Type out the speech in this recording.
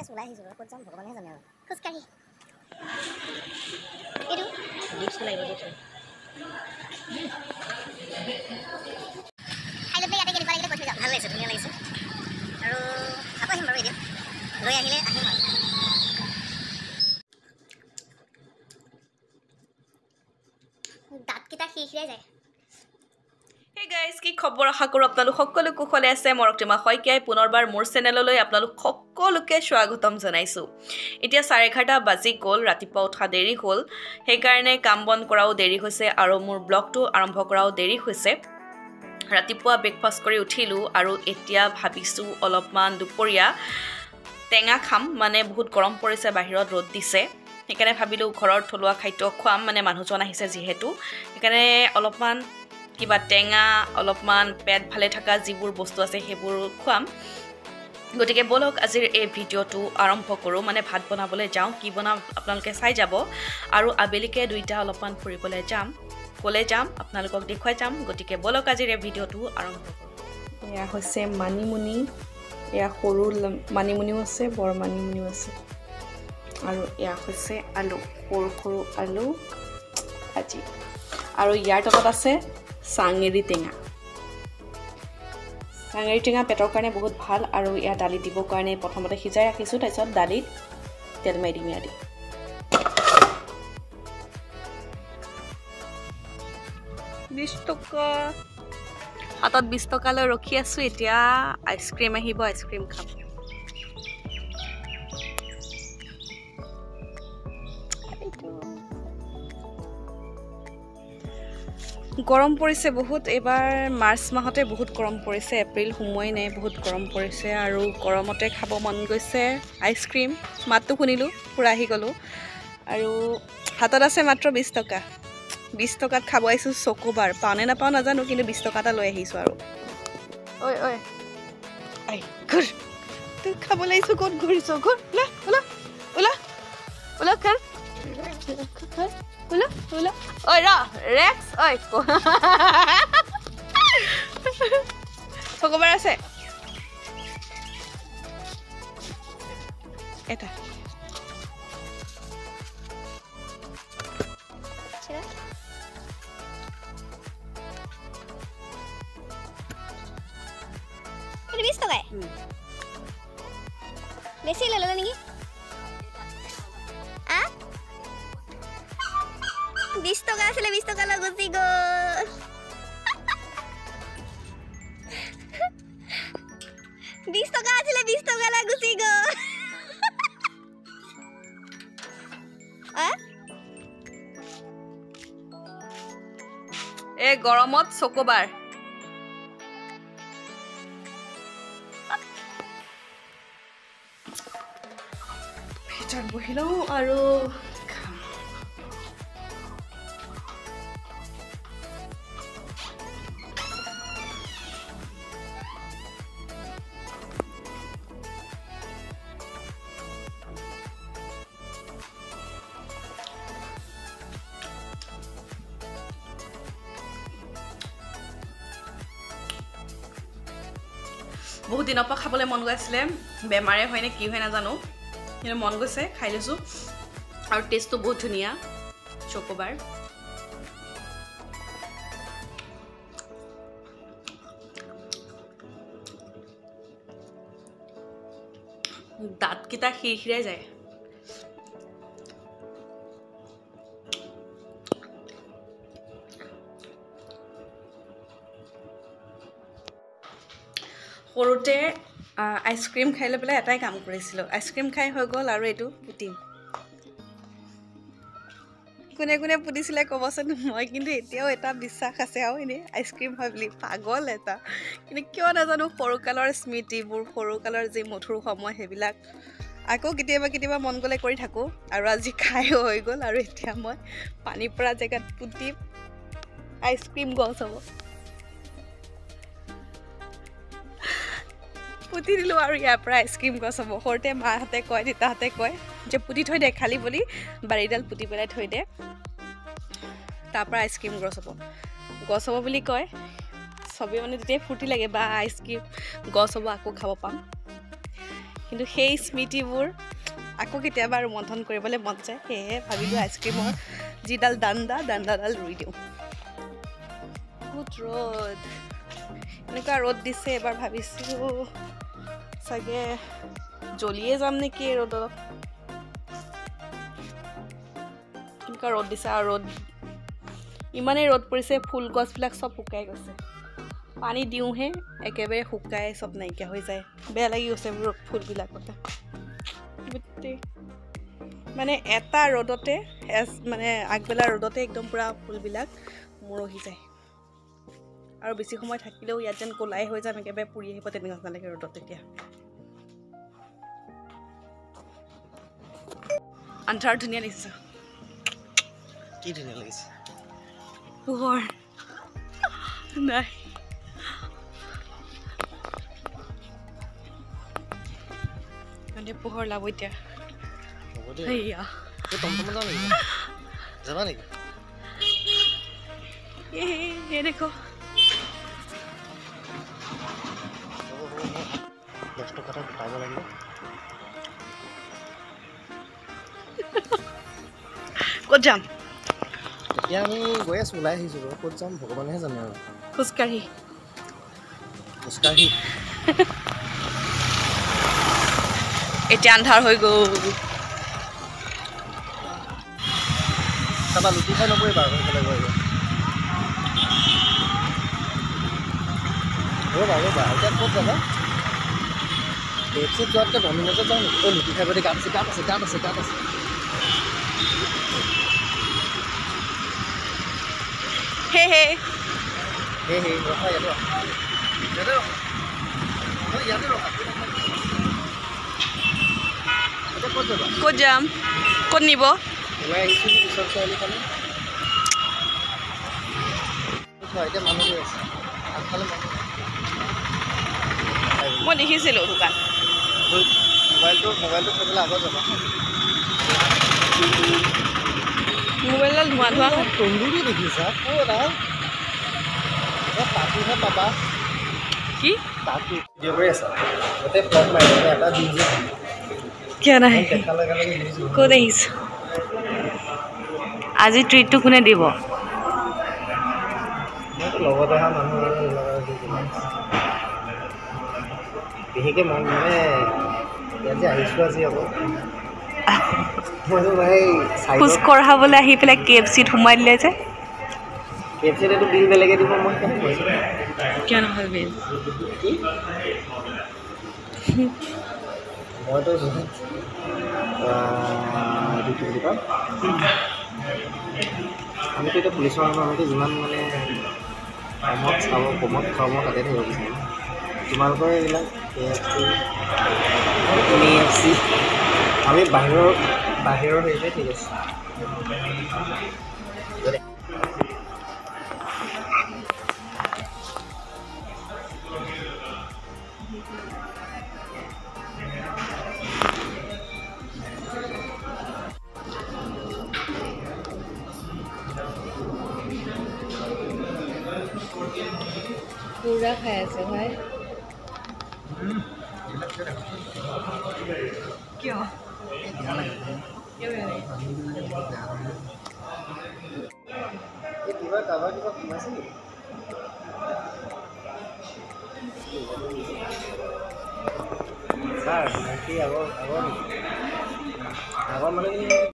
আছো ওলাই আহিছো ক'ত যাম ভগৱানে জানে আৰু খোজকাঢ়ি এইটো ডিক্স লাগিব ডিক্স খাইলে ইয়াতে কেনেকুৱা লাগিলে কৈ থৈ যাম ভাল লাগিছে ধুনীয়া লাগিছে আৰু খাব আহিম বাৰু এদিন লৈ আহিলে আহিম আৰু দাঁতকেইটা খিৰখিৰাই যায় Hey guys, কি খবৰ আশা কৰো আপোনালোক সকলো কুশলে আছে মই ৰক্তিমা শইকীয়াই পুনৰবাৰ মোৰ চেনেললৈ আপোনালোক সকলোকে স্বাগতম জনাইছো এতিয়া 11:30 বাজি গ'ল ৰাতিপুৱা উঠা দেৰি হ'ল সেইকাৰণে কাম বন কৰাও দেৰি হৈছে আৰু মোৰ ব্লগটো আৰম্ভ কৰাও দেৰি হৈছে ৰাতিপুৱা ব্ৰেকফাষ্ট কৰি উঠিলো আৰু এতিয়া ভাবিছো অলপমান দুপৰীয়া টেঙা খাম মানে বহুত গৰম পৰিছে বাহিৰত ৰ'দ দিছে সেইকাৰণে ভাবিলো ঘৰৰ থলুৱা খাদ্য খুৱাম মানে মানুহজন আহিছে যিহেতু সেইকাৰণে অলপমান কিবা টেঙা অলপমান পেট ভালে থকা যিবোৰ বস্তু আছে সেইবোৰ খুৱাম গতিকে বলক আজিৰ এই ভিডিঅ'টো আৰম্ভ কৰোঁ মানে ভাত বনাবলৈ যাওঁ কি বনাম আপোনালোকে চাই যাব আৰু আবেলিকে দুইটা অলপমান ফুৰিবলৈ যাম ক'লে যাম আপোনালোকক দেখুৱাই যাম গতিকে বলক আজিৰ এই ভিডিঅ'টো আৰম্ভ কৰোঁ এয়া হৈছে মানিমুনি এয়া সৰু মানিমুনিও আছে বৰ মানিমুনিও আছে আৰু এয়া হৈছে আলু সৰু সৰু আলু ভাজি আৰু ইয়াৰ তলত আছে চাঙেৰি টেঙা পেটৰ কাৰণে বহুত ভাল আৰু ইয়াৰ দালি দিবৰ কাৰণে প্ৰথমতে সিজাই ৰাখিছোঁ তাৰপিছত দালিত তেল মাৰি দিম ইয়াত 20 টকা হাতত 20 টকালৈ ৰখি আছোঁ এতিয়া আইচক্ৰীম আহিব আইচক্ৰীম খাম গৰম পৰিছে বহুত এবাৰ মাৰ্চ মাহতে বহুত গৰম পৰিছে এপ্ৰিল সময় নাই বহুত গৰম পৰিছে আৰু গৰমতে খাব মন গৈছে আইচক্ৰীম মাতটো শুনিলোঁ পুৰা আহি গ'লোঁ আৰু হাতত আছে মাত্ৰ 20 টকা 20 টকাত খাব আহিছোঁ চকোবাৰ পাওঁনে নাপাওঁ নাজানো কিন্তু 20 টকা এটা লৈ আহিছোঁ আৰু ঐ ঐ আই ঘৰ তুই খাব লাগিছোঁ ক'ত ঘূৰিছ ঘৰ ওলা ওলা ওলা ওলা ঘৰ Hola, hola. Oi, Rex. Oi. Chocobar আছে এটা এটা 20 টাকা বেশি ললো নাকি 20 টকা আসলে 20 টকা লাগছি গো 20 টকা আসলে 20 টকা লাগছি গো এ গৰমত চকোবাৰ ভিতৰত বহি লওঁ আৰু বহুত দিনৰ পৰা খাবলৈ মন গৈছিলে বেমাৰে হয় নে কি হয় নাজানো কিন্তু মন গৈছে খাই লৈছোঁ আৰু টেষ্টটো বহুত ধুনীয়া চকোবাৰ দাঁতকেইটা খিৰখিৰাই যায় সৰুতে আইচক্ৰীম খাই লৈ পেলাই এটাই কাম কৰিছিলোঁ আইচক্ৰীম খাই হৈ গ'ল আৰু এইটো পুতিম কোনে কোনে পুতিছিলে ক'বচোন মই কিন্তু এতিয়াও এটা বিশ্বাস আছে আৰু এনেই আইচক্ৰীম হয় বুলি পাগল এটা কিন্তু কিয় নাজানো সৰুকালৰ স্মৃতিবোৰ সৰুকালৰ যি মধুৰ সময় সেইবিলাক আকৌ কেতিয়াবা মন গ'লে কৰি থাকোঁ আৰু আজি খাই হৈ গ'ল আৰু এতিয়া মই পানী পৰা জেগাত পুতিম আইচক্ৰীম গছ হ'ব পুতি দিলোঁ আৰু ইয়াৰ পৰা আইচক্ৰীম গছ হ'ব সৰুতে মাহঁতে কয় দেউতাহঁতে কয় যে পুতি থৈ দে খালী বুলি বাৰীডাল পুতি পেলাই থৈ দে তাৰপৰা আইচক্ৰীম গছ হ'ব বুলি কয় চবেই মানে তেতিয়াই ফূৰ্তি লাগে বা আইচক্ৰীম গছ হ'ব আকৌ খাব পাম কিন্তু সেই স্মৃতিবোৰ আকৌ কেতিয়াবা ৰোমন্থন কৰিবলৈ মন যায়। সেয়েহে ভাবিলোঁ আইচক্ৰীমৰ যিডাল দাণ্ডাডাল ৰুই দিওঁ। বহুত ৰ'দ, এনেকুৱা ৰ'দ দিছে। এবাৰ ভাবিছোঁ চাগে জ্বলিয়ে যাম নেকি এই ৰ'দত। এনেকুৱা ৰ'দ দিছে আৰু ৰ'দ ইমানেই ৰ'দ পৰিছে, ফুল গছবিলাক চব শুকাই গৈছে। পানী দিওঁহে একেবাৰে শুকাই চব নাইকিয়া হৈ যায়। বেয়া লাগি গৈছে ফুলবিলাকতে। গোটেই মানে এটা ৰ'দতে মানে আগবেলা ৰ'দতে একদম পূৰা ফুলবিলাক মৰহি যায়। আৰু বেছি সময় থাকিলেও ইয়াত যেন ক'লাই হৈ যাম, একেবাৰে পুৰি আহিব তেনেকুৱা নালাগে ৰ'দত তেতিয়া। আন্ধাৰ ধুনীয়া দেখিছা? কি ধুনীয়া লাগিছে। পোহৰ নাই। পোহৰ লাভ এতিয়া। যাবা নেকি? দেখো 10 টকা এটা গোটাব লাগিব। ক'ত যাম? এতিয়া আমি গৈ আছোঁ, ওলাই আহিছোঁ। ক'ত যাম ভগৱানেহে জানে আৰু। খোজকাঢ়ি এতিয়া আন্ধাৰ হৈ গ'ল। তাৰপৰা লুটি খাই নপৰিবা আৰু সেইফালে গৈ ৰ'বা এতিয়া ক'ত যাবা? কেপচিত যোৱাতকৈ ডমিন'জত যাওঁ নেকি? লুটি খাই বুলি গাত আছে। হে ৰখা ইয়াতে ৰখা। এতিয়া ক'ত যাবা? ক'ত যাম? ক'ত নিব? ওলাই আহিছোঁ পিছত ছোৱালীখনে। এতিয়া মানুহ গৈ আছে আগফালে। মই দেখিছিলোঁ দোকান। মোবাইলটো থৈ পেলাই আগত যাবা। মোবাইলডাল ধোঁৱা তন্দুৰী দেখিছা? ক'ত তাতোহে পাবা। কি তাতো কৰি আছা? গোটেই ফ্লগ মাৰি এটা দিন কিয় নাহে? দেখালে ক'ত আহিছোঁ? আজি ট্ৰিটটো কোনে দিব? লগত অহা মানুহ বিশেষকৈ মই মানে ইয়াত যে আহিছোঁ আজি আকৌ খোজ কঢ়াবলৈ আহি পেলাই KFCত সোমাই দিলে যে। KFCত এইটো বিল বেলেগে দিব। মই কেনেকৈ কৈছোঁ কিয় নহয় বিল? মইতো এইটো কি বুলি কয়, আমিতো এতিয়া পুলিচৰ মানুহ। আমিতো যিমান মানে কমত খাব তাতে থাকিব বিচাৰোঁ। তোমালোকৰ এইবিলাক KFC আমি বাহিৰৰ হেৰিতে ঠিক আছে। পুৰা খাই আছে ভাই। কিয়? কিবা সোমাইছে নেকি? ছাৰ আগৰ মানে